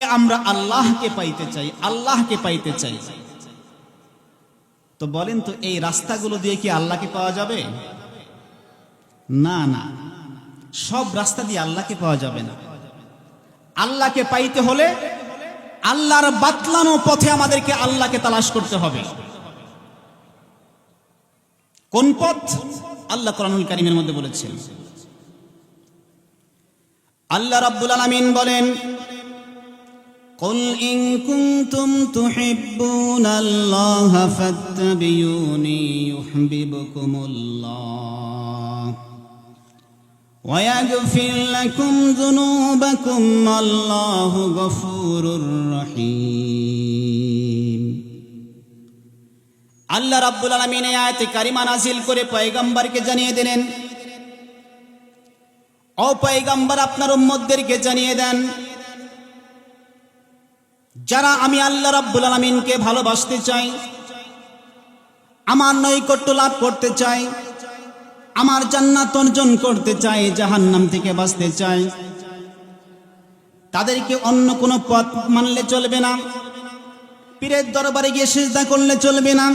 আমরা আল্লাহকে পাইতে চাই, আল্লাহকে পাইতে চাই। তো বলেন তো এই রাস্তাগুলো দিয়ে কি আল্লাহকে পাওয়া যাবে? না না, সব রাস্তা দিয়ে আল্লাহকে পাওয়া যাবে না। আল্লাহকে পাইতে হলে আল্লাহর বাতলানো পথে আমাদেরকে আল্লাহকে তালাশ করতে হবে। কোন পথ? আল্লাহ কোরআনুল কারীমের মধ্যে বলেছেন। আল্লাহ রাব্বুল আলামিন বলেন, قل إن كنتم تحبون الله فاتبعوني يحببكم الله ويغفر لكم ذنوبكم الله غفور رحيم। আল্লাহ রাব্বুল আলামিন এই আয়াতে কারিমা নাযিল করে পয়গম্বরকে জানিয়ে দিলেন, ও পয়গম্বর আপনার উম্মতদেরকে জানিয়ে দেন, যারা আমি আল্লাহ রাব্বুল আলামিনকে ভালোবাসতে চাই, আমার নৈকট্য লাভ করতে চাই, আমার জান্নাত অর্জন করতে চাই, জাহান্নাম থেকে বাঁচতে চাই, তাদেরকে অন্য কোনো পথ মানলে চলবে না। পীরের দরবারে গিয়ে সিজদা করলে চলবে না,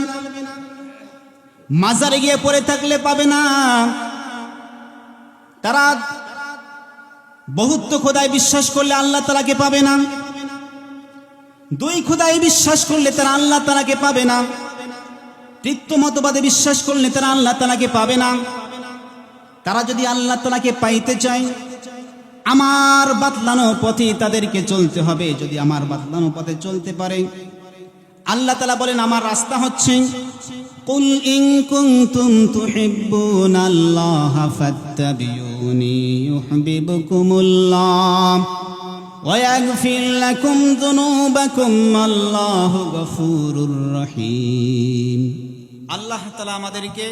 মাজারে গিয়ে পড়ে থাকলে পাবে না। তারা বহুত্ব খোদায় বিশ্বাস করলে আল্লাহ তাআলাকে পাবে না, দুই খোদায় বিশ্বাস করলে তারা আল্লাহ তাআলাকে পাবে না, তৃতীয় মতবাদে বিশ্বাস করলে তারা আল্লাহ তাআলাকে পাবে না। তারা যদি আল্লাহ তাআলাকে পাইতে চায়, আমার বাতলানো পথে তাদেরকে চলতে হবে। যদি আমার বাতলানো পথে চলতে পারে, আল্লাহ তাআলা বলেন আমার রাস্তা হচ্ছে কুল ইন কুনতুম তুহিব্বুনাল্লাহা ফাত্তাবিউনি ইউহিব্বুকুমুল্লাহ ويغفر لكم ذنوبكم الله غفور رحيم। আল্লাহ তাআলা আমাদেরকে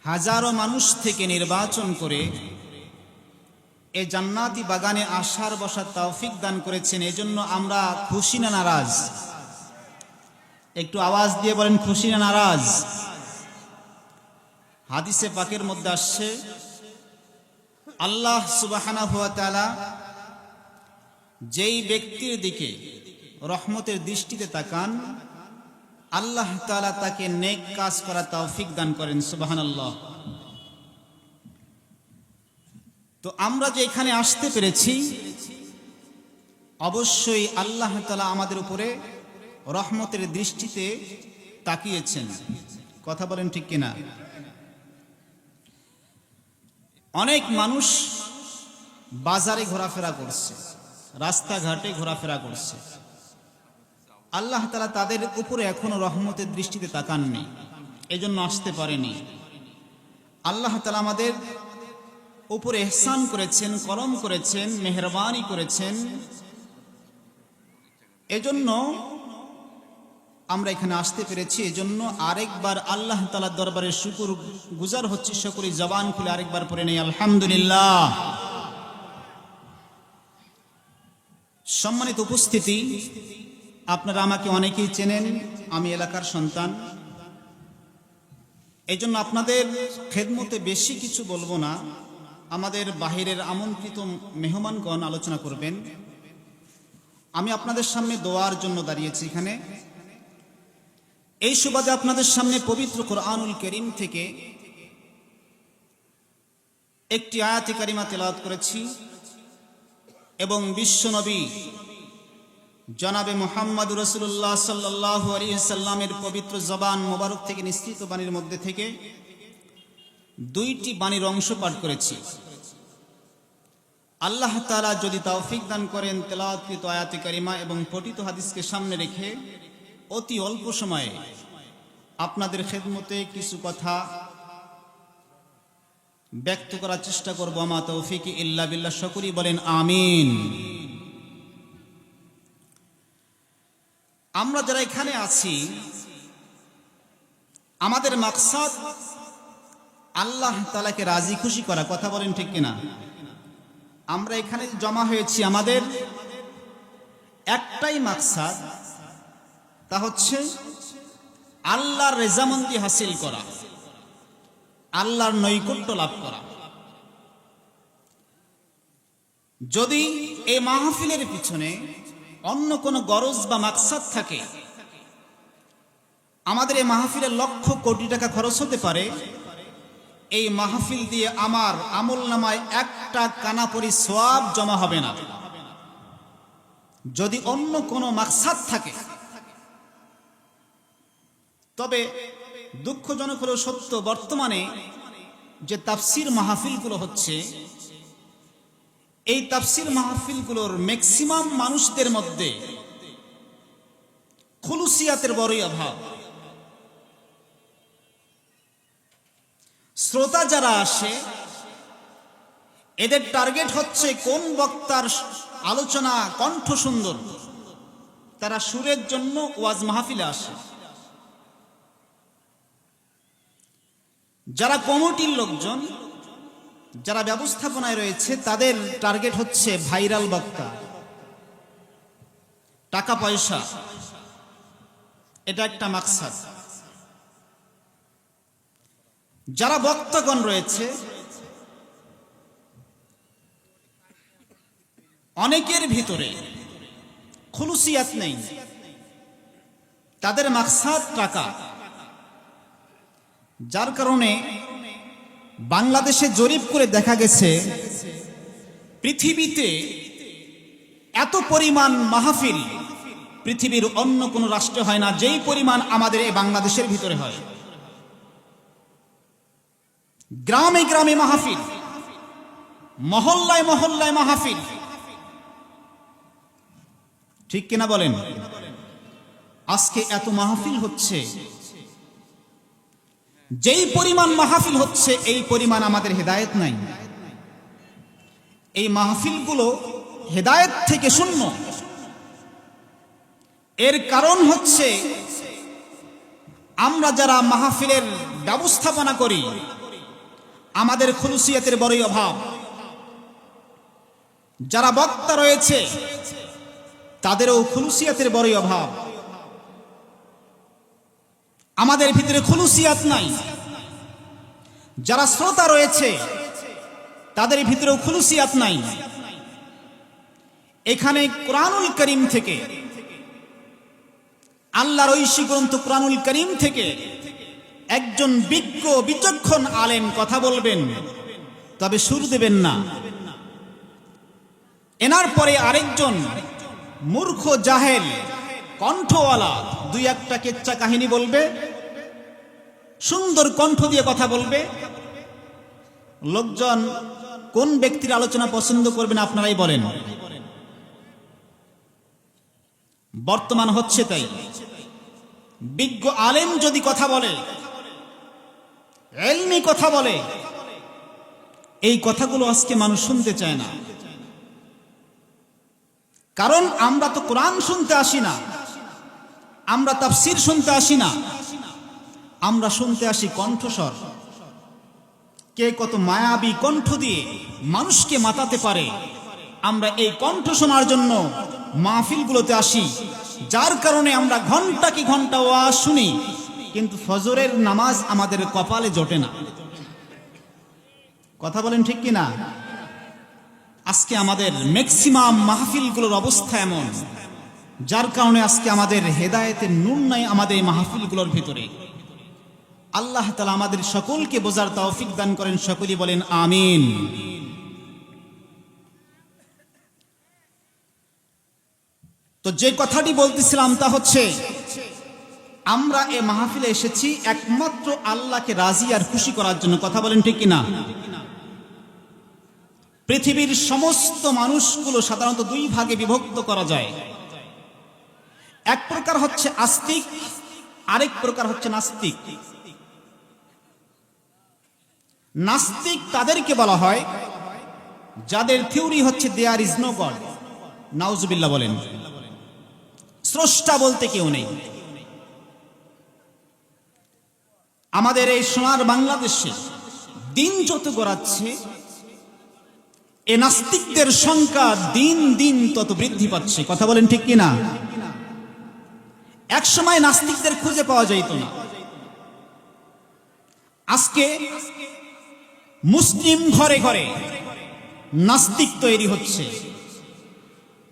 হাজারো মানুষ থেকে নির্বাচন করে এই জান্নাতি বাগানে আসার বসার তৌফিক দান করেছেন। এজন্য আমরা খুশি না নারাজ? একটু আওয়াজ দিয়ে বলেন, খুশি না নারাজ? হাদিসে পাকের মধ্যে আসছে, আল্লাহ সুবহানাহু ওয়া তাআলা যেই ব্যক্তির দিকে রহমতের দৃষ্টিতে তাকান, আল্লাহ তাআলা তাকে নেক কাজ করা তৌফিক দান করেন। সুবহানাল্লাহ। তো আমরা যে এখানে আসতে পেরেছি, অবশ্যই আল্লাহ তাআলা আমাদের উপরে রহমতের দৃষ্টিতে তাকিয়েছেন। কথা বলেন ঠিক কিনা? অনেক মানুষ বাজারে ঘোরাফেরা করছে, রাস্তাঘাটে ঘোরাফেরা করছে, আল্লাহ তাআলা তাদের উপরে এখনো রহমতের দৃষ্টিতে তাকাননি, এজন্য আসতে পারেনি। আল্লাহ তাআলা আমাদের উপরে ইহসান করেছেন, করম করেছেন, মেহেরবানি করেছেন, এজন্য আমরা এখানে আসতে পেরেছি। এজন্য আরেকবার আল্লাহ তাআলার দরবারে শুকর গুজার হচ্ছে। সকলেই জবান খুলে আরেকবার পড়ে নেই আলহামদুলিল্লাহ। সম্মানিত উপস্থিতি, আপনারা আমাকে অনেকেই চেনেন, আমি এলাকার সন্তান। এই জন্য আপনাদের খেদমতে বেশি কিছু বলবো না। আমাদের বাহিরের আমন্ত্রিত মেহমানগণ আলোচনা করবেন। আমি আপনাদের সামনে দোয়ার জন্য দাঁড়িয়েছি এখানে। এই সুবাদে আপনাদের সামনে পবিত্র কোরআনুল কারীম থেকে একটি আয়াতে কারিমা তেলাওয়াত করেছি এবং বিশ্বনবী জনাবে মুহাম্মদুর রাসূলুল্লাহ সাল্লাল্লাহু আলাইহি সাল্লামের পবিত্র জবান মোবারক থেকে নিঃসৃত বাণীর মধ্যে থেকে দুইটি বাণীর অংশ পাঠ করেছি। আল্লাহ তাআলা যদি তৌফিক দান করেন, তেলাওয়াতকৃত আয়াতে কারিমা এবং পঠিত হাদিসকে সামনে রেখে অতি অল্প সময়ে আপনাদের খেদমতে কিছু কথা ব্যক্ত করার চেষ্টা করব। আমা তৌফিকি ইল্লা বিল্লাহ। সকলেই বলেন আমিন। আমরা যারা এখানে আছি, আমাদের মাকসাদ আল্লাহ তাআলাকে রাজি খুশি করা। কথা বলেন ঠিক কিনা? আমরা এখানে জমা হয়েছি, আমাদের একটাই মাকসাদ, তা হচ্ছে আল্লাহর রেজামন্দি হাসিল করা, আল্লাহর নৈকট্য লাভ করা। যদি এই মাহফিলের পিছনে অন্য কোনো গরজ বা মাকসাদ থাকে, আমাদের এই মাহফিলের লক্ষ কোটি টাকা খরচ হতে পারে, এই মাহফিল দিয়ে আমার আমল নামায় একটা কানাপড়ি সওয়াব জমা হবে না। যদি অন্য কোনো মাকসাদ থাকে, তবে দুঃখজনক হলেও সত্য, বর্তমানে যে তাফসির মাহফিলগুলো হচ্ছে, এই তাফসির মাহফিলগুলোর ম্যাক্সিমাম মানুষদের মধ্যে খুলুসিয়াতের বড়ই অভাব। শ্রোতা যারা আসে, এদের টার্গেট হচ্ছে কোন বক্তার আলোচনা কণ্ঠ সুন্দর, তারা সুরের জন্য ওয়াজ মাহফিলে আসে। যারা কমিটির লোকজন, যারা ব্যবস্থাপনায় রয়েছে, তাদের টার্গেট হচ্ছে ভাইরাল বক্তা, টাকা পয়সা, এটা একটা মাকসাদ। যারা বক্তাগণ রয়েছে, অনেকের ভিতরে খুলুসিয়াত নেই, তাদের মাকসাদ টাকা। যার কারণে বাংলাদেশে জরিপ করে দেখা গেছে, পৃথিবীতে এত পরিমাণ মাহফিল পৃথিবীর অন্য কোনো রাষ্ট্রে হয় না, যেই পরিমাণ আমাদের এই বাংলাদেশের ভিতরে হয়। গ্রামে গ্রামে মাহফিল, মহল্লায় মহল্লায় মাহফিল, ঠিক কিনা বলেন? আজকে এত মাহফিল হচ্ছে, যেই পরিমাণ মাহফিল হচ্ছে এই পরিমাণ আমাদের হেদায়েত নাই। এই মাহফিলগুলো হেদায়েত থেকে শূন্য। এর কারণ হচ্ছে আমরা যারা মাহফিলের ব্যবস্থাপনা করি, আমাদের খুলুসিয়াতের বড়ই অভাব। যারা বক্তা রয়েছে, তাদেরও খুলুসিয়াতের বড়ই অভাব। আমাদের ভিতরে খুলুসিয়াত নাই। যারা শ্রোতা রয়েছে, তাদের ভিতরেও খুলুসিয়াত নাই। এখানে কোরআনুল কারীম থেকে, আল্লাহর ঐশী গ্রন্থ কোরআনুল কারীম থেকে একজন বিজ্ঞ বিচক্ষণ আলেম কথা বলবেন, তবে সুর দেবেন না। এনার পরে আরেকজন মূর্খ জাহেল কণ্ঠওয়ালা দুই একটা কেচ্চা কাহিনী বলবে, সুন্দর কণ্ঠ দিয়ে কথা বলবে। লোকজন কোন ব্যক্তির আলোচনা পছন্দ করবেন আপনারাই বলেন। বর্তমান হচ্ছে তাই। বিজ্ঞ আলেম যদি কথা বলে, ইলমি কথা বলে, এই কথাগুলো আজকে মানুষ শুনতে চায় না। কারণ আমরা তো কোরআন শুনতে আসি না, আমরা তাফসীর শুনতে আসি না, আমরা শুনতে আসি কণ্ঠস্বর। কে কত মায়াবী কণ্ঠ দিয়ে মানুষকে মাতাতে পারে, আমরা এই কণ্ঠ শোনার জন্য মাহফিলগুলোতে আসি। যার কারণে আমরা ঘন্টা কি ঘন্টা ওয়াজ শুনি, কিন্তু ফজরের নামাজ আমাদের কপালে জোটে না। কথা বলেন ঠিক কিনা? আজকে আমাদের ম্যাক্সিমাম মাহফিলগুলোর অবস্থা এমন, যার কারণে আজকে আমাদের হেদায়েতের নূর নাই আমাদের এই মাহফিলগুলোর ভিতরে। আল্লাহ তাআলা আমাদের সকলকে বোঝার তৌফিক দান করেন। সকলেই বলেন আমিন। তো যে কথাটি বলতেছিলাম তা হচ্ছে, আমরা এই মাহফিলে এসেছি একমাত্র আল্লাহকে রাজি আর খুশি করার জন্য। কথা বলেন ঠিক কিনা? পৃথিবীর সমস্ত মানুষগুলো সাধারণত দুই ভাগে বিভক্ত করা যায়। এক প্রকার হচ্ছে আস্তিক, আরেক প্রকার হচ্ছে নাস্তিক। নাস্তিক তাদেরকে বলা হয় যাদের থিওরি হচ্ছে দেয়ার ইজ নো গড। নাউজুবিল্লাহ বলেন, স্রষ্টা বলতে কেউ নেই। আমাদের এই সোনার বাংলাদেশে দিন যত গড়াচ্ছে, এ নাস্তিকদের সংখ্যা দিন দিন তত বৃদ্ধি পাচ্ছে। কথা বলেন ঠিক কিনা? এক সময় নাস্তিকদের খুঁজে পাওয়া যাইত না। আজকে মুসলিম ঘরে ঘরে নাস্তিক তৈরি হচ্ছে,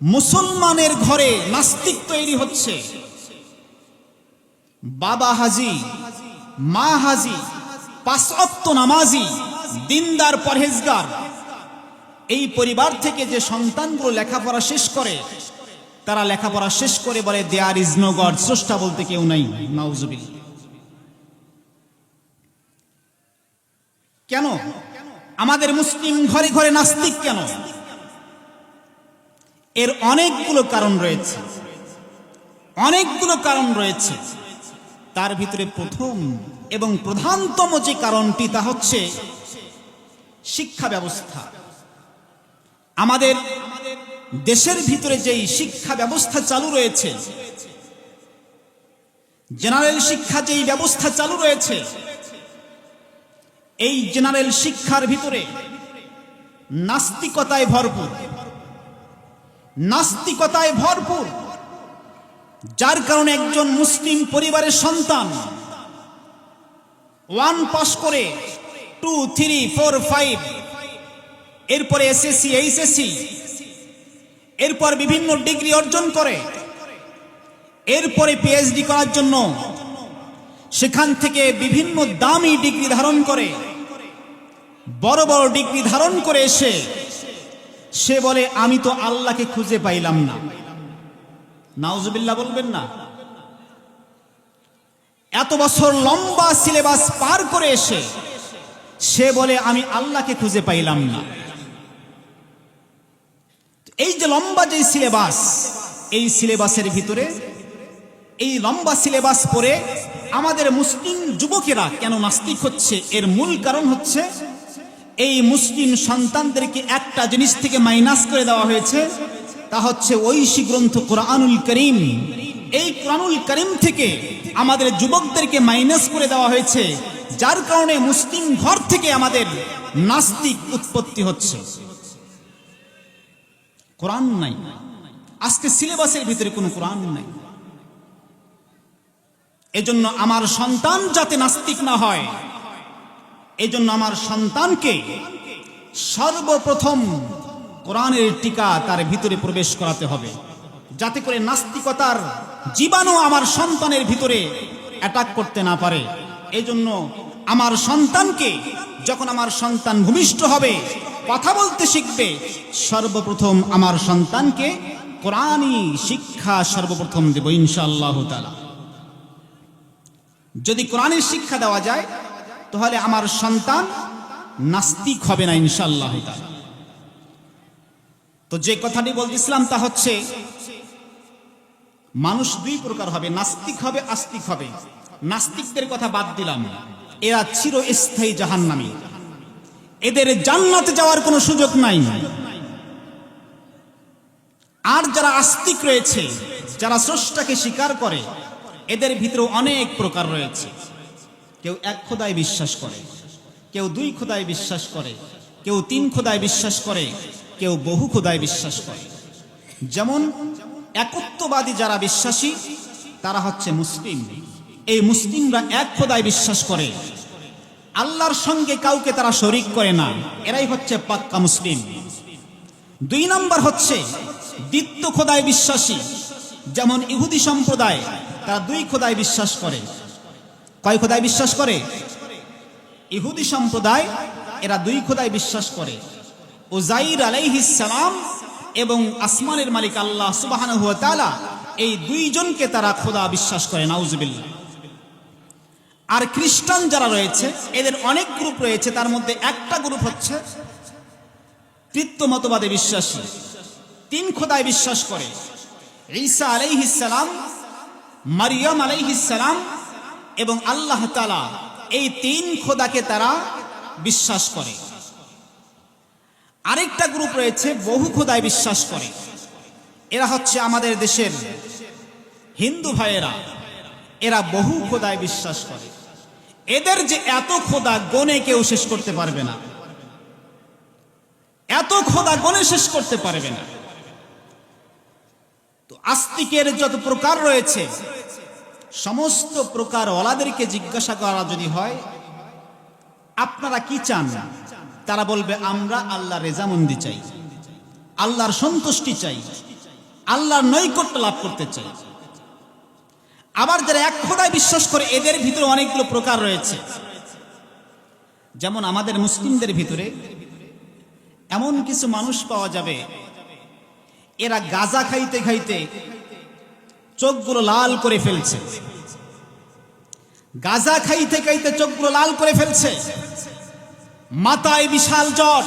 মুসলমানের ঘরে নাস্তিক তৈরি হচ্ছে। বাবা হাজি, মা হাজি, 5 ওয়াক্ত নামাজি, দিনদার, পরহেজগার, এই পরিবার থেকে যে সন্তানগুলো লেখাপড়া শেষ করে, তারা লেখাপড়া শেষ করে বলে দেয়ার ইজ নো গড, স্রষ্টা বলতে কেউ নাই। নাউজুবিল্লাহ। কেন আমাদের মুসলিম ঘরে ঘরে নাস্তিক কেন? এর অনেকগুলো কারণ রয়েছে, অনেকগুলো কারণ রয়েছে। তার ভিতরে প্রথম এবং প্রধানতম যে কারণটি, তা হচ্ছে শিক্ষা ব্যবস্থা। আমাদের দেশের ভিতরে যেই শিক্ষা ব্যবস্থা চালু রয়েছে, জেনারেল শিক্ষা যেই ব্যবস্থা চালু রয়েছে, এই জেনারেল শিক্ষার ভিতরে নাস্তিকতায় ভরপুর, নাস্তিকতায় ভরপুর। যার কারণে একজন মুসলিম পরিবারের সন্তান 1 পাস করে 2, 3, 4, 5, এরপরে এসএসসি, এইচএসসি, এরপর বিভিন্ন ডিগ্রি অর্জন করে, এরপরে পিএইচডি করার জন্য সেখান থেকে বিভিন্ন দামি ডিগ্রি ধারণ করে, বড় বড় ডিগ্রি ধারণ করে এসে সে বলে আমি তো আল্লাহকে খুঁজে পাইলাম না। নাউজুবিল্লাহ বলবেন না? এত বছর লম্বা সিলেবাস পার করে এসে সে বলে আমি আল্লাহকে খুঁজে পাইলাম না। এই যে লম্বা যে সিলেবাস, এই সিলেবাসের ভিতরে, এই লম্বা সিলেবাস পড়ে আমাদের মুসলিম যুবকেরা কেন নাস্তিক হচ্ছে? এর মূল কারণ হচ্ছে এই মুসলিম সন্তানদেরকে একটা জিনিস থেকে মাইনাস করে দেওয়া হয়েছে, তা হচ্ছে ঐশী গ্রন্থ কোরআনুল করিম। এই কোরআনুল করিম থেকে আমাদের যুবকদেরকে মাইনাস করে দেওয়া হয়েছে, যার কারণে মুসলিম ঘর থেকে আমাদের নাস্তিক উৎপত্তি হচ্ছে। কোরআন নাই, আজকে সিলেবাসের ভিতরে কোনো কোরআন নাই। এজন্য আমার সন্তান যাতে নাস্তিক না হয়, এজন্য আমার সন্তানকে সর্বপ্রথম কোরআনের টিকা তার ভিতরে প্রবেশ করাতে হবে, যাতে করে নাস্তিকতার জীবাণু আমার সন্তানের ভিতরে অ্যাটাক করতে না পারে। এজন্য আমার সন্তানকে, যখন আমার সন্তান ভূমিষ্ঠ হবে, কথা বলতে শিখবে, সর্বপ্রথম আমার সন্তানকে কোরআনী শিক্ষা সর্বপ্রথম দেব ইনশাআল্লাহ তাআলা। যদি কোরআনের শিক্ষা দেওয়া যায়, তাহলে আমার সন্তান নাস্তিক হবে না ইনশাআল্লাহ তাআলা। তো যে কথাটি বলতেছিলাম তা হচ্ছে মানুষ 2 প্রকার হবে, নাস্তিক হবে, আস্তিক হবে। নাস্তিকদের কথা বাদ দিলাম, এরা চিরস্থায়ী জাহান্নামী, এদের জান্নাতে যাওয়ার কোনো সুযোগ নাই। আর যারা আস্তিক রয়েছে, যারা স্রষ্টাকে স্বীকার করে, এদের ভিতরে অনেক প্রকার রয়েছে। কেউ 1 খোদায় বিশ্বাস করে, কেউ 2 খোদায় বিশ্বাস করে, কেউ 3 খোদায় বিশ্বাস করে, কেউ বহু খোদায় বিশ্বাস করে। যেমন একত্ববাদী যারা বিশ্বাসী, তারা হচ্ছে মুসলিম। এই মুসলিমরা 1 খোদায় বিশ্বাস করে, আল্লাহর সঙ্গে কাউকে তারা শরীক করে না, এরাই হচ্ছে পাক্কা মুসলিম। 2 নম্বর হচ্ছে দ্বিতীয় খোদায় বিশ্বাসী, যেমন ইহুদি সম্প্রদায়, তারা 2 খোদায় বিশ্বাস করে। কয় খোদায় বিশ্বাস করে? ইহুদি সম্প্রদায় এরা 2 খোদায় বিশ্বাস করে, উযাইর আলাইহিস সালাম এবং আসমানের মালিক আল্লাহ সুবহানাহু ওয়া তাআলা, এই 2 জনকে তারা খোদা বিশ্বাস করে। নাউজুবিল্লাহ। আর খ্রিস্টান যারা রয়েছে, এদের অনেক গ্রুপ রয়েছে, তার মধ্যে একটা গ্রুপ হচ্ছে তৃতীয় মতবাদে বিশ্বাসী, 3 খোদায় বিশ্বাস করে। ঈসা আলাইহিস সালাম, মারিয়াম আলাইহিস সালাম এবং আল্লাহ তাআলা, এই 3 খোদাকে তারা বিশ্বাস করে। আরেকটা গ্রুপ রয়েছে বহু খোদায় বিশ্বাস করে। এরা হচ্ছে আমাদের দেশের হিন্দু ভাইয়েরা, এরা বহু খোদায় বিশ্বাস করে। এদের যে এত খোদা, গনে কেউ শেষ করতে পারবে না, এত খোদা গনে শেষ করতে পারবে না। তো আস্তিকের যত প্রকার রয়েছে, সমস্ত প্রকার ওয়ালাদেরকে জিজ্ঞাসা করা যদি হয়, আপনারা কি চান? তারা বলবে আমরা আল্লাহর রেজামন্দি চাই, আল্লাহর সন্তুষ্টি চাই, আল্লাহর নৈকট্য লাভ করতে চাই। আবার যারা এক খোদায় বিশ্বাস করে এদের ভিতরে অনেকগুলো প্রকার রয়েছে। যেমন আমাদের মুসলিমদের ভিতরে এমন কিছু মানুষ পাওয়া যাবে, এরা গাঁজা খাইতে খাইতে চোখগুলো লাল করে ফেলছে, গাঁজা খাইতে খাইতে চোখগুলো লাল করে ফেলছে, মাথায় বিশাল চট,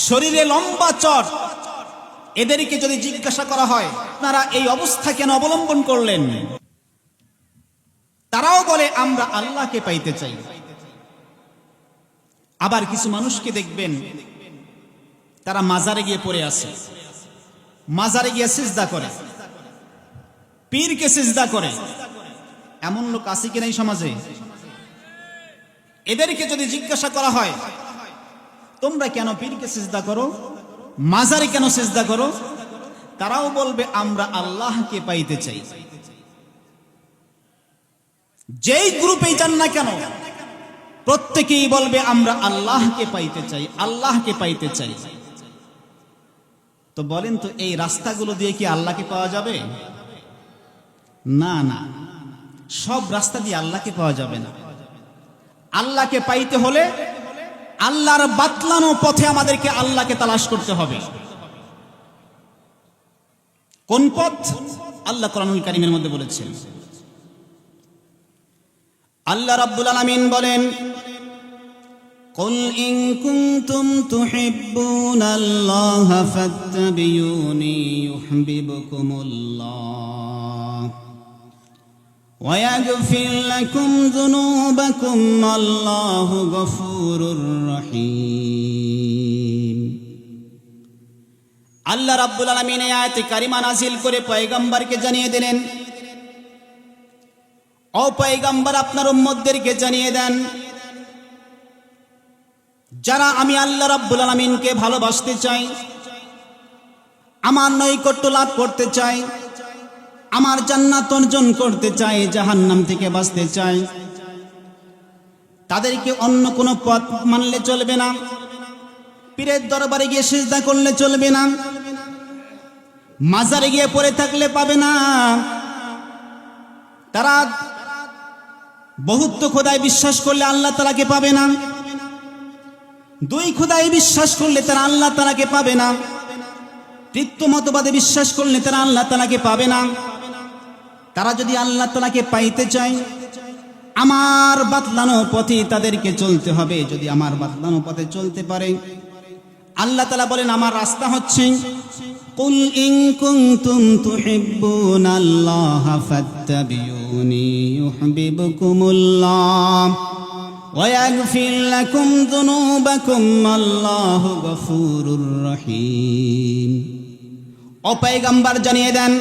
শরীরে লম্বা চট। এদেরকে যদি জিজ্ঞাসা করা হয় আপনারা এই অবস্থা কেন অবলম্বন করলেন, তারাও বলে আমরা আল্লাহকে পাইতে চাই। আবার কিছু মানুষকে দেখবেন তারা মাজারে গিয়ে পড়ে আছে, মাজারে গিয়ে সিজদা করে, পীরকে সিজদা করে। এমন লোক আছে কি নাই সমাজে? এদেরকে যদি জিজ্ঞাসা করা হয় তোমরা কেন পীরকে সিজদা করো, মাজারে কেন সিজদা করো, তারাও বলবে আমরা আল্লাহকে পাইতে চাই। যেই গ্রুপেই যান না কেন প্রত্যেকেই বলবে আমরা আল্লাহকে পাইতে চাই, আল্লাহকে পাইতে চাই। তো বলেন তো এই রাস্তাগুলো দিয়ে কি আল্লাহকে পাওয়া যাবে? না না, সব রাস্তা দিয়ে আল্লাহকে পাওয়া যাবে না। আল্লাহকে পাইতে হলে আল্লাহর বাতলানো পথে আমাদেরকে আল্লাহকে তালাশ করতে হবে। কোন পথ? আল্লাহ কোরআনুল কারীমের মধ্যে বলেছেন। আল্লাহ রাব্বুল আলামিন বলেন, কুল ইন কুনতুম তুহিব্বুনাল্লাহা ফাত্তাবিউনি ইউহিব্বুকুমুল্লাহ ওয়া ইয়াগফির লাকুম যুনুবাকুম আল্লাহু গফুরুর রহিম। আল্লাহ রাব্বুল আলামিন এই আয়াতে কারিমা নাযিল করে পয়গম্বরকে জানিয়ে দিলেন, ও পয়গম্বর আপনার উম্মতদেরকে জানিয়ে দেন, যারা আমি আল্লাহ রাব্বুল আলামিনকে ভালোবাসতে চাই, আমার নৈকট্য লাভ করতে চাই, আমার জান্নাত অর্জন করতে চাই, জাহান্নাম থেকে বাঁচতে চাই, তাদেরকে অন্য কোনো পথ মানলে চলবে না, পীরের দরবারে গিয়ে সিজদা করলে চলবে না, মাজারে গিয়ে পড়ে থাকলে পাবে না। তারা বহুত্ব খোদায় বিশ্বাস করলে আল্লাহ তাআলাকে পাবে না, দুই খোদায় বিশ্বাস করলে তারা আল্লাহ তাআলাকে পাবে না, তৃতীয় মতবাদে বিশ্বাস করলে তারা আল্লাহ তাআলাকে পাবে না। তারা যদি আল্লাহ তাআলাকে পাইতে চায় আমার বাতলানো পথে তাদেরকে চলতে হবে। যদি আমার বাতলানো পথে চলতে পারে, আল্লাহ তাআলা বলেন আমার রাস্তা হচ্ছে কুল ইন কুনতুম তুহিব্বুনাল্লাহা ফাত্তাবিউনি ইউহিব্বুকুমুল্লাহ ওয়া ইয়াগফির লাকুম যুনুবাকুম আল্লাহু গফুরুর রহিম। ও পয়গম্বর জানিয়ে দেন,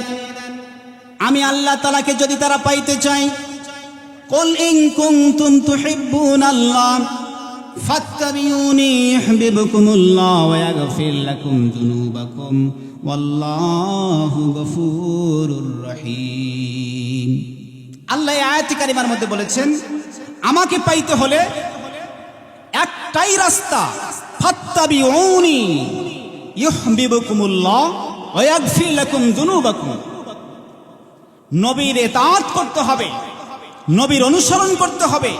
আমি আল্লাহ তাআলাকে যদি তারা পাইতে চায়, কুল ইন কুনতুম তুহিব্বুনাল্লাহ ফাত্তাবিউনি ইউহিব্বুকুমুল্লাহ ওয়া ইয়াগফির লাকুম যুনুবাকুম ওয়াল্লাহু গফুরুর রহিম। আল্লাহ এই আয়াত কারিমার মধ্যে বলেছেন আমাকে পাইতে হলে একটাই রাস্তা, ফাত্তাবিউনি ইউহিব্বুকুমুল্লাহ ওয়া ইয়াগফির লাকুম যুনুবাকুম। নবীর ইতাআত করতে হবে, নবীর অনুসরণ করতে হবে,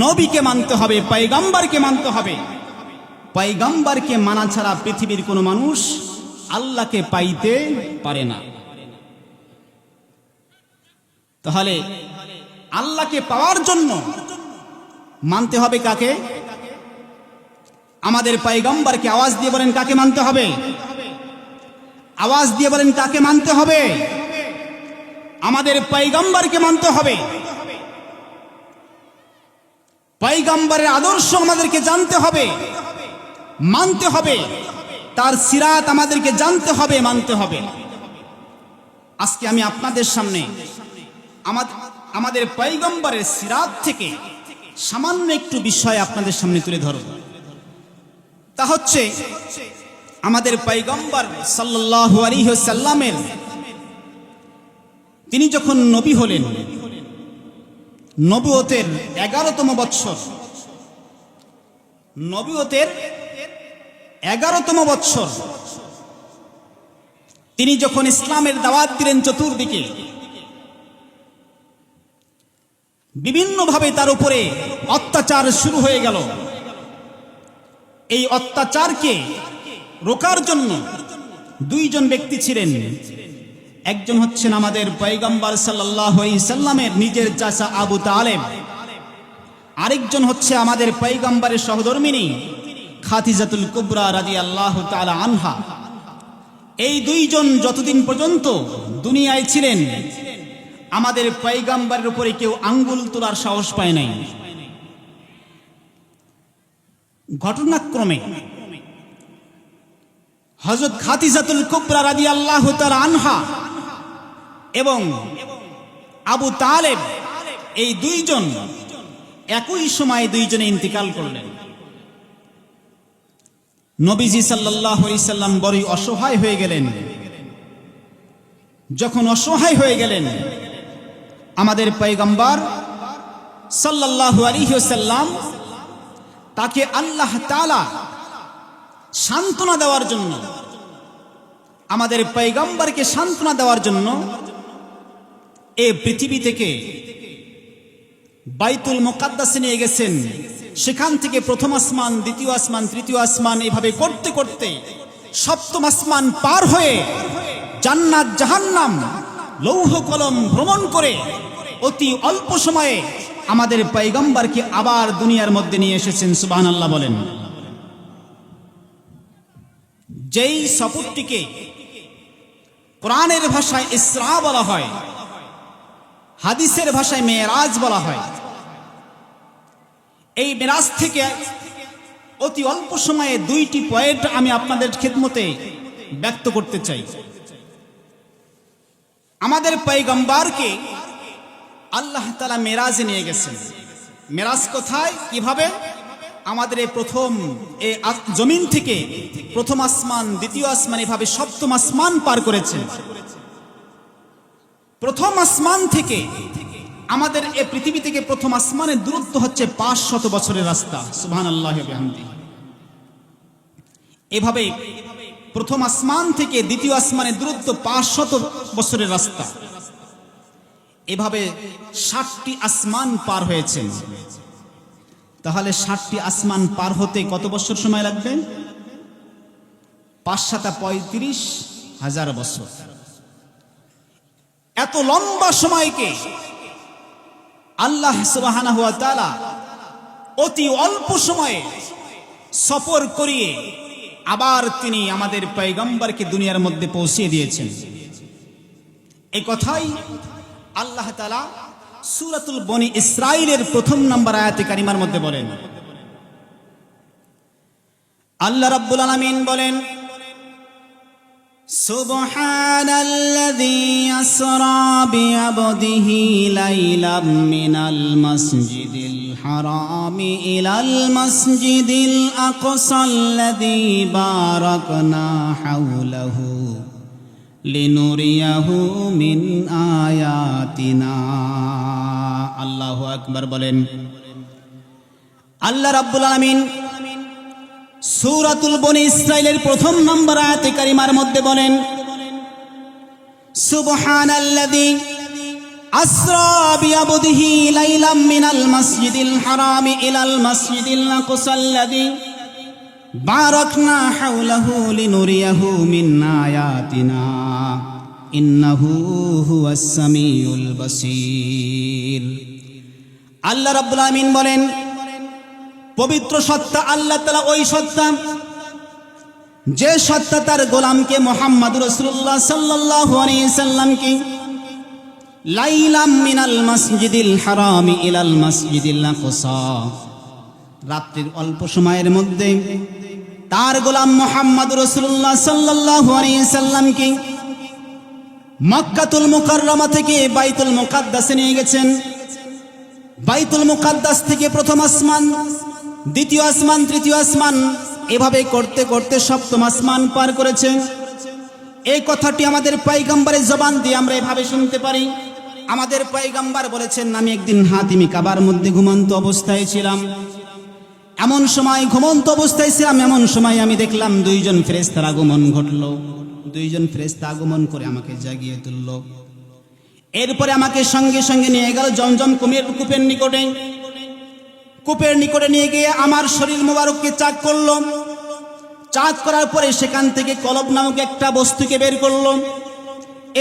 নবীকে মানতে হবে, পয়গম্বরকে মানতে হবে। পয়গম্বরকে মানা ছাড়া পৃথিবীর কোনো মানুষ আল্লাহকে পাইতে পারে না। তাহলে আল্লাহকে পাওয়ার জন্য মানতে হবে কাকে? আমাদের পয়গম্বরকে। আওয়াজ দিয়ে বলেন কাকে মানতে হবে? আওয়াজ দিয়ে বলেন কাকে মানতে হবে? আমাদের পয়গম্বরকে মানতে হবে। পয়গম্বরের আদর্শ আমাদেরকে জানতে হবে, মানতে হবে, তার সিরাত আমাদেরকে জানতে হবে, মানতে হবে। আজকে আমি আপনাদের সামনে আমাদের পয়গম্বরের সিরাত থেকে সামান্য একটু বিষয় আপনাদের সামনে তুলে ধরব। তা হচ্ছে আমাদের পয়গম্বর সাল্লাল্লাহু আলাইহি ওয়াসাল্লামের তিনি যখন নবী হলেন, নবুয়তের 11তম বৎসর, নবুয়তের 11তম বৎসর তিনি যখন ইসলামের দাওয়াত দিলেন চতুর্দিকে, বিভিন্নভাবে তার উপরে অত্যাচার শুরু হয়ে গেল। এই অত্যাচারকে রোকার জন্য দুইজন ব্যক্তি ছিলেন। একজন হচ্ছেন আমাদের পয়গম্বর সাল্লাল্লাহু আলাইহি সাল্লামের নিজের চাচা আবু তালেব, আরেকজন হচ্ছে আমাদের পয়গম্বরের সহধর্মিণী খাদিজাতুল কুবরা রাদিয়াল্লাহু তাআলা আনহা। এই দুইজন যতদিন পর্যন্ত দুনিয়ায় ছিলেন, আমাদের পয়গম্বরের উপরে কেউ আঙ্গুল তোলার সাহস পায় নাই। ঘটনাক্রমে হযরত খাদিজাতুল কুবরা রাদিয়াল্লাহু তাআলা আনহা এবং আবু তালেব, এই দুইজন একই সময়ে দুইজনে ইন্তিকাল করলেন। নবীজি সাল্লাল্লাহু আলাইহি সাল্লাম বড়ই অসহায় হয়ে গেলেন। যখন অসহায় হয়ে গেলেন, আমাদের পয়গম্বর সাল্লাল্লাহু আলাইহি ওয়াসাল্লাম তাকে আল্লাহ তাআলা সান্ত্বনা দেওয়ার জন্য, আমাদের পয়গম্বরকে সান্ত্বনা দেওয়ার জন্য এই পৃথিবী থেকে বাইতুল মুকাদ্দাসে নিয়ে গেছেন। সেখান থেকে প্রথম আসমান, দ্বিতীয় আসমান, তৃতীয় আসমান, এভাবে করতে করতে সপ্তম আসমান পার হয়ে জান্নাত জাহান্নাম লৌহ কলম ভ্রমণ করে অতি অল্প সময়ে আমাদের পয়গম্বরকে আবার দুনিয়ার মধ্যে নিয়ে এসেছেন। সুবহানাল্লাহ বলেন। যেই সফরটিকে কোরআনের ভাষায় ইসরা বলা হয়, হাদিসের ভাষায় মেরাজ বলা হয়, এই মেরাজ থেকে অতি অল্প সময়ে দুইটি পয়েন্ট আমি আপনাদের খিদমতে ব্যক্ত করতে চাই। আমাদের পয়গম্বরকে আল্লাহ তাআলা মেরাজে নিয়ে গেছেন। মেরাজ কোথায়, কিভাবে? আমাদের এই প্রথম এই জমিন থেকে প্রথম আসমান, দ্বিতীয় আসমান, এভাবে সপ্তম আসমান পার করেছেন। প্রথম আসমান থেকে আমাদের এই পৃথিবী থেকে প্রথম আসমানের দূরত্ব হচ্ছে 500 বছরের রাস্তা। সুবহানাল্লাহি ওয়া বিহামদিহি। এভাবে প্রথম আসমান থেকে দ্বিতীয় আসমানের দূরত্ব 500 বছরের রাস্তা। এভাবে 60টি আসমান পার হয়েছেন। তাহলে 60টি আসমান পার হতে কত বছর সময় লাগবে? 5,35,000 বছর। এত লম্বা সময়কে আল্লাহ সুবহানাহু ওয়া তাআলা অতি অল্প সময়ে সফর করিয়ে আবার তিনি আমাদের পয়গম্বরকে দুনিয়ার মধ্যে পৌঁছিয়ে দিয়েছেন। এই কথাই আল্লাহ তাআলা সূরাতুল বনি ইসরাঈলের 1 নম্বর আয়াতে কারিমার মধ্যে বলেন। আল্লাহ রাব্বুল আলামিন বলেন, সুবহানাল্লাযী আসরা বিআবদিহি লাইলাম মিনাল মাসজিদিল হারামি ইলাল মাসজিদিল আকসাল্লাযী বারাকনা হাওলাহু লিনুরিয়াহু মিন আয়াতিনা। আল্লাহু আকবার বলেন। আল্লাহ রাব্বুল আলামিন সূরাতুল বনি ইসরাঈলের 1 নম্বর আয়াতে কারিমার মধ্যে বলেন, সুবহানাল্লাযী আসরা বিআবদিহি লাইলাম মিনাল মাসজিদিল হারামি ইলাল মাসজিদিল আকসাল্লাযী বারাকনা হাওলাহু লিনুরিয়াহু মিন আয়াতিনা ইন্নাহু হুয়াস সামিউল বাসীর। আল্লাহ রাব্বুল আলামিন বলেন, পবিত্র সত্তা আল্লাহ তাআলা ওই সত্তা যে সত্তা তার গোলামকে মুহাম্মদুর রাসূলুল্লাহ সাল্লাল্লাহু আলাইহি সাল্লামকে লাইলাম মিনাল মাসজিদিল হারামি ইলাল মাসজিদিল আকসা, রাত্রির অল্প সময়ের মধ্যে তার গোলাম মুহাম্মদুর রাসূলুল্লাহ সাল্লাল্লাহু আলাইহি সাল্লামকে মক্কাতুল মুকাররমা থেকে বাইতুল মুকাদ্দাসে নিয়ে গেছেন। বাইতুল মুকাদ্দাস থেকে প্রথম আসমান, দ্বিতীয় আসমান, তৃতীয় আসমান, এভাবে করতে করতে সপ্তম আসমান পার করেছেন। এই কথাটি আমাদের পয়গম্বরের জবান দিয়ে আমরা এভাবে শুনতে পারি। আমাদের পয়গম্বর বলেছেন, আমি একদিন হাতিমি কাবার মধ্যে ঘুমন্ত অবস্থায় ছিলাম। এমন সময় ঘুমন্ত অবস্থায় ছিলাম, এমন সময় আমি দেখলাম দুইজন ফেরেশতার আগমন ঘটলো। দুইজন ফেরেশতা আগমন করে আমাকে জাগিয়ে তুলল। এরপরে আমাকে সঙ্গে সঙ্গে নিয়ে গেল জমজম কূপের নিকটে। কূপের নিকটে নিয়ে গিয়ে আমার শরীর মোবারককে চাক করলো। চাক করার পরে সেখান থেকে কলব নামক একটা বস্তুকে বের করলো।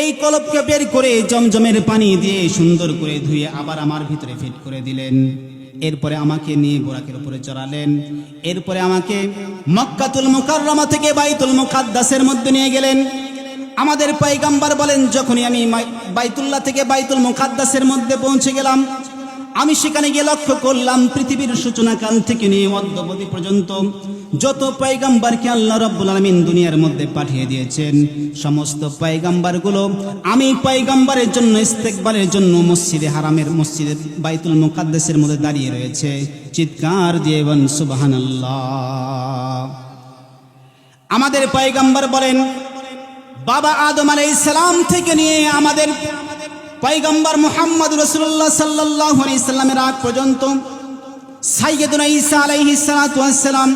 এই কলবকে বের করে জমজমের পানি দিয়ে সুন্দর করে ধুয়ে আবার আমার ভিতরে ফিট করে দিলেন। এরপরে আমাকে নিয়ে বুরাকের উপরে চড়ালেন। এরপরে আমাকে মক্কাতুল মুকাররমা থেকে বাইতুল মুকাদ্দাসের মধ্যে নিয়ে গেলেন। আমাদের পয়গম্বর বলেন, যখনই আমি বাইতুল্লাহ থেকে বাইতুল মুকাদ্দাসের মধ্যে পৌঁছে গেলাম, আমি সেখানে গিয়ে লক্ষ্য করলাম পৃথিবীর সূচনাকাল থেকে নিয়ে অদ্যাবধি পর্যন্ত যত পয়গম্বরকে আল্লাহ রাব্বুল আলামিন দুনিয়ার মধ্যে পাঠিয়ে দিয়েছেন, সমস্ত পয়গম্বরগুলো আমি পয়গম্বরের জন্য ইস্তেকবালের জন্য মসজিদে হারামের মসজিদে বাইতুল মুকাদ্দাসের মধ্যে দাঁড়িয়ে রয়েছে। চিৎকার দিয়ে বলেন সুবহানাল্লাহ। আমাদের পয়গম্বর বলেন, বাবা আদম আলাইহিস সালাম থেকে নিয়ে আমাদের পয়গম্বর মুহাম্মদ রাসূলুল্লাহ সাল্লাল্লাহু আলাইহি সাল্লামের আগ পর্যন্ত সাইয়্যিদুনা ঈসা আলাইহিস সালাতু ওয়াস সালাম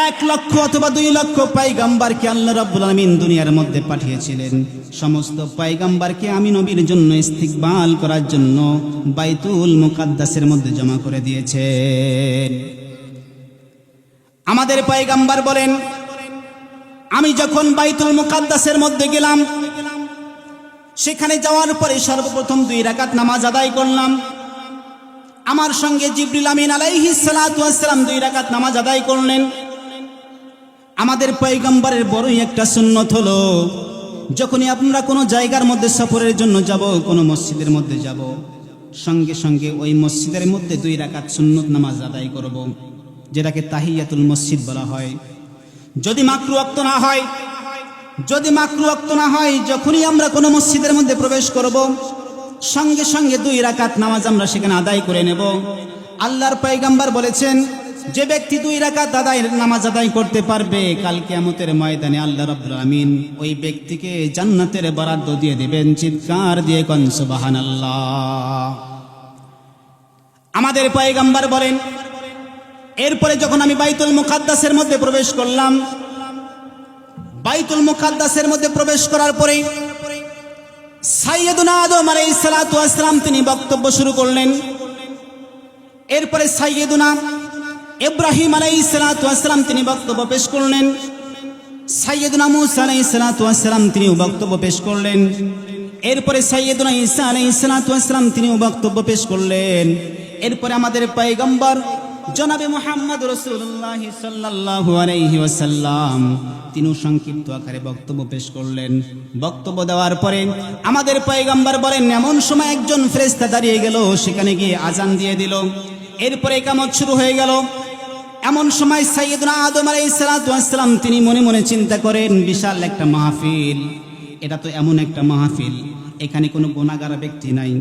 1 লক্ষ অথবা 2 লক্ষ পয়গম্বরকে আল্লাহ রাব্বুল আলামিন দুনিয়ার মধ্যে পাঠিয়েছিলেন। সমস্ত পয়গম্বরকে আমি নবীর জন্য ইস্তিকবাল করার জন্য বাইতুল মুকাদ্দাসের মধ্যে জমা করে দিয়েছেন। আমাদের পয়গম্বর বলেন, আমি যখন বাইতুল মুকাদ্দাসের মধ্যে গেলাম, সেখানে যাওয়ার পরে সর্বপ্রথম 2 রাকাত নামাজ আদায় করলাম। আমার সঙ্গে জিবরিল আমিন আলাইহিস সালাতু ওয়াস সালাম 2 রাকাত নামাজ আদায় করলেন। আমাদের পয়গম্বরের বড়ই একটা সুন্নত হলো, যখনই আমরা কোনো জায়গার মধ্যে সফরের জন্য যাব, কোনো মসজিদের মধ্যে যাব, সঙ্গে সঙ্গে ওই মসজিদের মধ্যে 2 রাকাত সুন্নত নামাজ আদায় করব, যেটাকে তাহিয়াতুল মসজিদ বলা হয়। যদি মাকরু ওয়াক্ত না হয়, যখনই আমরা কোনো মসজিদের মধ্যে প্রবেশ করব, সঙ্গে সঙ্গে 2 রাকাত নামাজ আমরা সেখানে আদায় করে নেব। আল্লাহর পয়গম্বর বলেছেন, যে ব্যক্তি 2 রাকাত নামাজ আদায় করতে পারবে, কাল কিয়ামতের ময়দানে আল্লাহ রাব্বুল আমিন ওই ব্যক্তিকে জান্নাতের বরাদ্দ দিয়ে দেবেন। চিৎকার দিয়ে কোন সুবহানাল্লাহ। আমাদের পয়গম্বর বলেন, এরপরে যখন আমি বাইতুল মুকাদ্দাসের মধ্যে প্রবেশ করলাম, বাইতুল মুকাদ্দাসের মধ্যে প্রবেশ করার পরে সাইয়্যিদুনা আদম আলাইহিস সালাতু ওয়াস সালাম তিনি বক্তব্য শুরু করলেন। এরপরে সাইয়্যিদুনা ইব্রাহিম আলাইহিস সালাতু ওয়াস সালাম তিনি বক্তব্য পেশ করলেন। সাইয়্যিদুনা মূসা আলাইহিস সালাতু ওয়াস সালাম তিনি বক্তব্য পেশ করলেন। এরপরে সাইয়্যিদুনা ঈসা আলাইহিস সালাতু ওয়াস সালাম তিনি বক্তব্য পেশ করলেন। এরপরে আমাদের পয়গম্বর জনাবে মুহাম্মদ রাসূলুল্লাহ সাল্লাল্লাহু আলাইহি ওয়াসাল্লাম তিনি সংক্ষিপ্ত আকারে বক্তব্য পেশ করলেন। বক্তব্য দেওয়ার পরে আমাদের পয়গম্বর বলেন, এমন সময় একজন ফেরেশতা দাঁড়িয়ে গেল, সেখানে গিয়ে আজান দিয়ে দিল। এরপরে ইকামত শুরু হয়ে গেল। এমন সময় সাইয়্যিদুনা আদম আলাইহিস সালাতু ওয়াস সালাম তিনি মনে মনে চিন্তা করেন, বিশাল একটা মাহফিল, এটা তো এমন একটা মাহফিল, এখানে কোনো গুনাহগার ব্যক্তি নাই,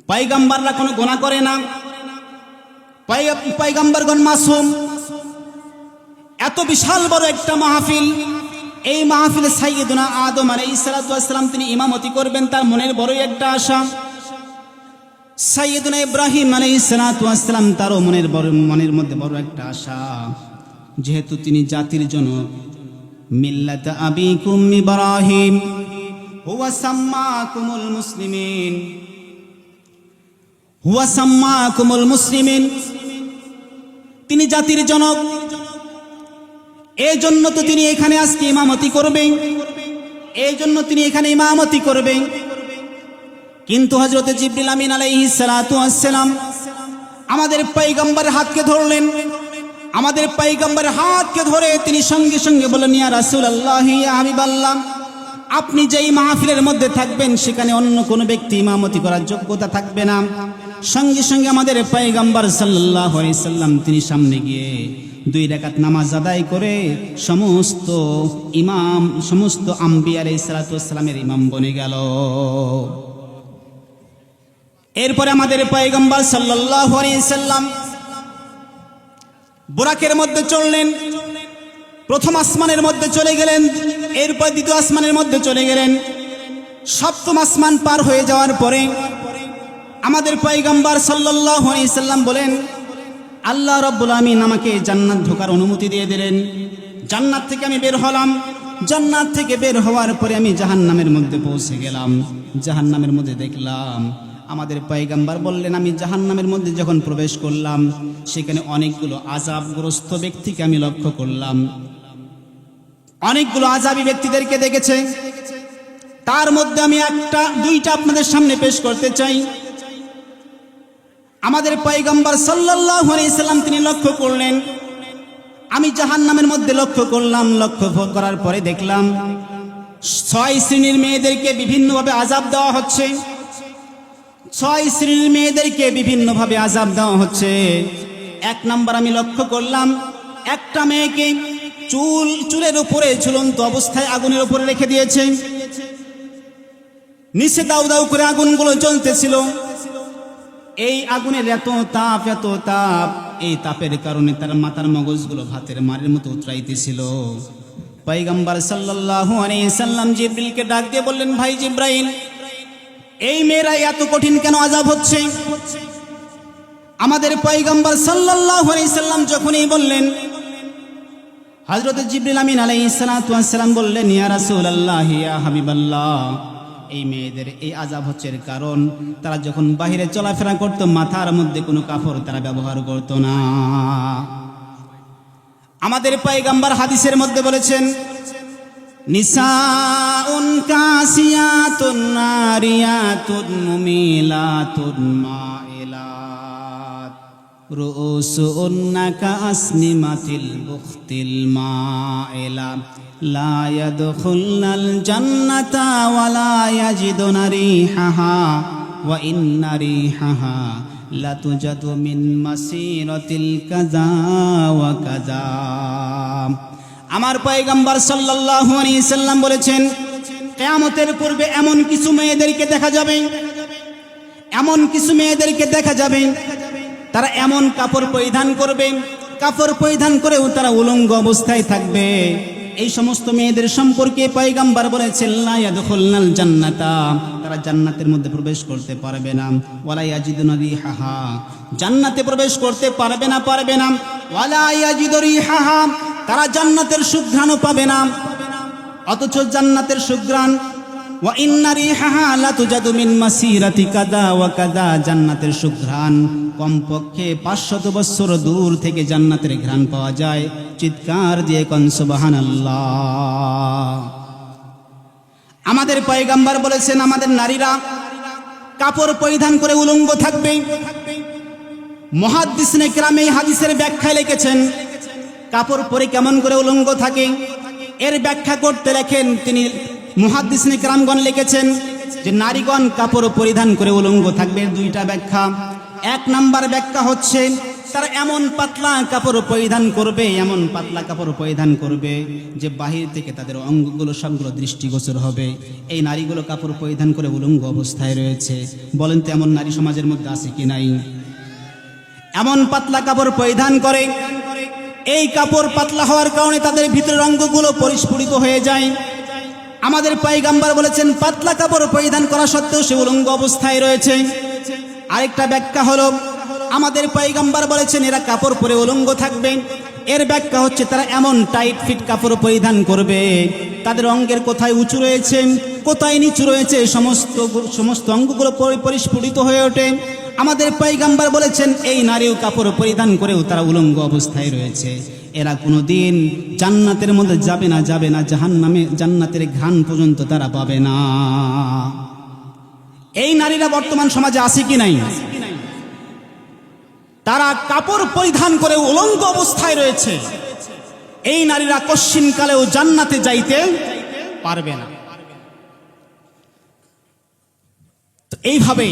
পয়গম্বররা কোনো গুনাহ করে না, পয়গম্বরগণ মাসুম। এত বিশাল বড় একটা মাহফিল, এই মাহফিলে সাইয়্যিদুনা আদম আলাইহিস সালাতু ওয়াস সালাম তিনি ইমামতি করবেন, তার মনের বড়ই একটা আশা। সাইয়্যিদুনা ইব্রাহিম আলাইহিস সালাতু ওয়াস সালাম তারও মনের মধ্যে বড় একটা আশা, যেহেতু তিনি জাতির জন্য মিল্লাত আবিকুম ইব্রাহিম হুয়া সাম্মাকুমুল মুসলিমিন, তিনি জাতির জনক, এই জন্য তো তিনি এখানে আজকে ইমামতি করবেন, এই জন্য তিনি এখানে ইমামতি করবেন। কিন্তু হযরত জিবরিল আমিন আলাইহিস সালাতু ওয়াস সালাম আমাদের পয়গম্বরের হাতকে ধরলেন। আমাদের পয়গম্বরের হাতকে ধরে তিনি সঙ্গে সঙ্গে বললেন, ইয়া রাসূলুল্লাহ, ইয়া হাবিবাল্লাহ, আপনি যেই মাহফিলের মধ্যে থাকবেন সেখানে অন্য কোনো ব্যক্তি ইমামতি করার যোগ্যতা থাকবে না। সঙ্গে সঙ্গে আমাদের পয়গম্বর সাল্লাল্লাহু আলাইহি সাল্লাম তিনি সামনে গিয়ে 2 রাকাত নামাজ আদায় করে সমস্ত আম্বিয়া আলাইহিস সালাতু ওয়াস সালামের ইমাম বনে গেল। এরপরে আমাদের পয়গম্বর সাল্লাল্লাহু আলাইহি সাল্লাম বুরাকের মধ্যে চললেন, প্রথম আসমানের মধ্যে চলে গেলেন, এরপর দ্বিতীয় আসমানের মধ্যে চলে গেলেন। সপ্তম আসমান পার হয়ে যাওয়ার পরে আমাদের পয়গম্বর সাল্লাল্লাহু আলাইহি সাল্লাম বলেন, আল্লাহ রাব্বুল আমিন আমাকে জান্নাত ঢোকার অনুমতি দিয়ে দিলেন। জান্নাত থেকে আমি বের হলাম। জান্নাত থেকে বের হওয়ার পরে আমি জাহান্নামের মধ্যে পৌঁছে গেলাম। জাহান্নামের মধ্যে দেখলাম আমাদের পয়গম্বর বললেন, আমি জাহান্নামের মধ্যে যখন প্রবেশ করলাম সেখানে অনেকগুলো আযাবগ্রস্ত ব্যক্তিকে আমি লক্ষ্য করলাম। অনেকগুলো আযাবী ব্যক্তিদেরকে দেখেছে। তার মধ্যে আমি দুইটা আপনাদের সামনে পেশ করতে চাই। আমাদের পয়গম্বর সাল্লাল্লাহু আলাইহি সাল্লাম তিনি লক্ষ্য করলেন, আমি জাহান্নামের মধ্যে লক্ষ্য করলাম। লক্ষ্য করার পরে দেখলাম 6 শ্রেণীর মেয়েদেরকে বিভিন্নভাবে আযাব দেওয়া হচ্ছে। 6 শ্রেণীর মেয়েদেরকে বিভিন্নভাবে আযাব দেওয়া হচ্ছে। 1 নাম্বার আমি লক্ষ্য করলাম, একটা মেয়েকে চুলের উপরে ঝুলন্ত অবস্থায় আগুনের উপরে রেখে দিয়েছে। নিচে দাউ দাউ করে আগুনগুলো জ্বলতেছিল। এই আগুনের এত তাপ, এই তাপের কারণে তার মাথার মগজগুলো ভাতের মারের মতো উতরাইতেছিল। পয়গম্বর সাল্লাল্লাহু আলাইহি সাল্লাম জিবরিলকে ডাক দিয়ে বললেন, ভাই জিবরাইল, এই মেয়েরা এত কঠিন কেন আযাব হচ্ছে? আমাদের পয়গম্বর সাল্লাল্লাহু আলাইহি সাল্লাম যখনই বললেন, হযরত জিবরিল আমিন আলাইহিস সালাতু ওয়াস সালাম বললেন, ইয়া রাসূলুল্লাহ, ইয়া হাবিবাল্লাহ, এই মেয়েদের এই আযাব হচ্ছে কারণ তারা যখন বাহিরে চলাফেরা করত মাথার মধ্যে কোনো কাপড় তারা ব্যবহার করত না। আমাদের পয়গম্বর হাদিসের মধ্যে বলেছেন, নিসাউন কাসিয়াতুন নারিয়াতুন মুমিলাতুন মাইলাত রুউসুন্না কাসনিমাতিল বুখতিল মাইলা লা ইয়াদখুলনাল জান্নাতা ওয়া লা ইয়াজিদুনা রিহাহা ওয়া ইন্না রিহাহা লা তুজাদু মিন মাসিরাতিল কাযা ওয়া কাযা। আমার পয়গম্বর সাল্লাল্লাহু আলাইহি সাল্লাম বলেছেন, কিয়ামতের পূর্বে এমন কিছু মেয়েদেরকে দেখা যাবে, তারা এমন কাপড় পরিধান করবে, কাপড় পরিধান করেও তারা উলঙ্গ অবস্থায় থাকবে। এই সমস্ত মেয়েদের সম্পর্কে পয়গম্বর বলেছেন, লা ইয়াদখুলনাল জান্নাতা, তারা জান্নাতের মধ্যে প্রবেশ করতে পারবে না। ওয়ালা ইয়াজিদুনা রিহাহা, জান্নাতে প্রবেশ করতে পারবে না। ওয়ালা ইয়াজিদু রিহাহা, তারা জান্নাতের সুঘ্রাণও পাবে না। অথচ জান্নাতের সুঘ্রাণ, ওয়া ইন্না রিহাহা লা তুজাদু মিন মাসিরাতি কাযা ওয়া কাযা, জান্নাতের সুঘ্রাণ কমপক্ষে 500 বছর দূর থেকে জান্নাতের ঘ্রাণ পাওয়া যায়। চিৎকার দিয়ে কোন সুবহানাল্লাহ। আমাদের পয়গম্বর বলেছেন, আমাদের নারীরা কাপড় পরিধান করে উলঙ্গ থাকবে। মুহাদ্দিসিনে কেরাম এই হাদিসের ব্যাখ্যায় লিখেছেন, কাপড় পরে কেমন করে উলঙ্গ থাকে, এর ব্যাখ্যা করতে লেখেন তিনি মুহাদ্দিসিনে কেরামগণ লিখেছেন যে নারীগণ কাপড় পরিধান করে উলঙ্গ থাকবে। 2টা ব্যাখ্যা। 1 নাম্বার ব্যাখ্যা হচ্ছে, তারা এমন পাতলা কাপড় পরিধান করবে যে বাহির থেকে তাদের অঙ্গগুলো সবগুলো দৃষ্টিগোচর হবে। এই নারীগুলো কাপড় পরিধান করে উলঙ্গ অবস্থায় রয়েছে। বলেন তো এমন নারী সমাজের মধ্যে আছে কি নাই? এমন পাতলা কাপড় পরিধান করে, এই কাপড় পাতলা হওয়ার কারণে তাদের ভিতরের অঙ্গগুলো পরিস্ফুটিত হয়ে যায়। আমাদের পয়গম্বর বলেছেন, পাতলা কাপড় পরিধান করা সত্ত্বেও সে উলঙ্গ অবস্থায় রয়েছে। আরেকটা ব্যাখ্যা হলো, আমাদের পয়গম্বর বলেছেন এরা কাপড় পরে উলঙ্গ থাকবে। এর ব্যাখ্যা হচ্ছে তারা এমন টাইট ফিট কাপড় পরিধান করবে, তাদের অঙ্গের কোথায় উঁচু রয়েছে কোথায় নিচু রয়েছে সমস্ত অঙ্গগুলো পরিস্ফুটিত হয়ে ওঠে। আমাদের পয়গম্বর বলেছেন এই নারীও কাপড় পরিধান করেও তারা উলঙ্গ অবস্থায় রয়েছে। এরা কোনোদিন জান্নাতের মধ্যে যাবে না, জাহান্নামে জান্নাতের ঘ্রাণ পর্যন্ত তারা পাবে না। এই নারীরা বর্তমান সমাজে আছে কি নাই? তারা কাপড় পরিধান করে উলঙ্গ অবস্থায় রয়েছে। এই নারীরা কশ্চিনকালেও জান্নাতে যাইতে পারবে না। তো এইভাবে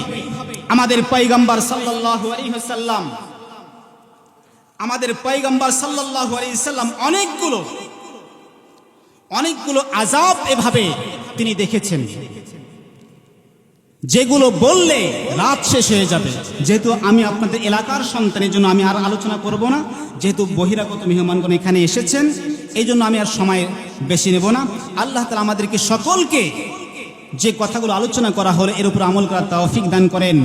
আমাদের পয়গম্বর সাল্লাল্লাহু আলাইহি ওয়াসাল্লাম অনেকগুলো আযাব এভাবে তিনি দেখেছেন, যেগুলো বললে রাত শেষ হয়ে যাবে। যেহেতু আমি আপনাদের এলাকার সন্তানের জন্য আমি আর আলোচনা করব না, যেহেতু বহিরাগত মেহমানগণ এখানে এসেছেন, এই জন্য আমি আর সময় বেশি নেব না। আল্লাহ তাআলা আমাদেরকে সকলকে যে কথাগুলো আলোচনা করা হলো এর উপর আমল করার তৌফিক দান করেন।